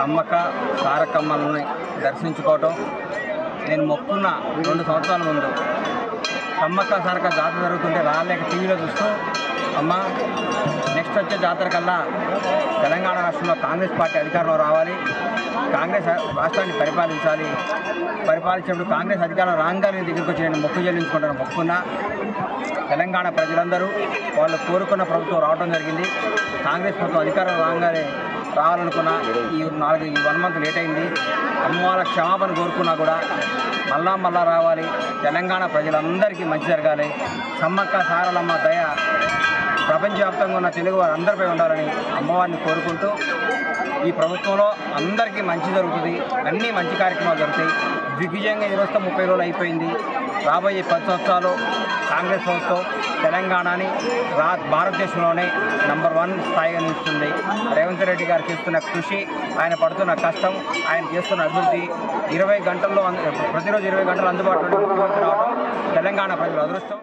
సమ్మక్క సారక్కమ్మల్ని దర్శించుకోవటం. నేను మొక్కున్న 2 సంవత్సరాల ముందు సమ్మక్క సారక్క జాతర జరుగుతుంటే రాలేక టీవీలో చూస్తూ, అమ్మ నెక్స్ట్ వచ్చే జాతర కల్లా తెలంగాణ రాష్ట్రంలో కాంగ్రెస్ పార్టీ అధికారంలో రావాలి, కాంగ్రెస్ రాష్ట్రాన్ని పరిపాలించినప్పుడు కాంగ్రెస్ అధికారం రాగానే దగ్గరికి వచ్చి నేను మొక్కు చెల్లించుకుంటాను. మొక్కున్నా తెలంగాణ ప్రజలందరూ వాళ్ళు కోరుకున్న ప్రభుత్వం రావడం జరిగింది. కాంగ్రెస్ ప్రభుత్వం అధికారం రాగానే రావాలనుకున్నా ఈ 1 మంత్ లేట్ అయింది. అమ్మవాళ్ళ క్షమాపణ కోరుకున్నా కూడా మళ్ళా రావాలి. తెలంగాణ ప్రజలందరికీ మంచి జరగాలి. సమ్మక్క సారలమ్మ దయ ప్రపంచవ్యాప్తంగా ఉన్న తెలుగు వారు అందరిపై ఉండాలని అమ్మవారిని కోరుకుంటూ, ఈ ప్రభుత్వంలో అందరికీ మంచి జరుగుతుంది, అన్నీ మంచి కార్యక్రమాలు జరుగుతాయి. దిగ్విజయంగా ఈరోజుతో 30 రోజులు అయిపోయింది. రాబోయే 10 సంవత్సరాలు కాంగ్రెస్ ప్రభుత్వం తెలంగాణని భారతదేశంలోనే నంబర్ 1 స్థాయిగా నిలుస్తుంది. రేవంత్ రెడ్డి గారు చేస్తున్న కృషి, ఆయన పడుతున్న కష్టం, ఆయన చేస్తున్న అభివృద్ధి, 20 గంటల్లో ప్రతిరోజు 20 గంటలు అందుబాటులో ముఖ్యమంత్రి రావడం తెలంగాణ ప్రజల అదృష్టం.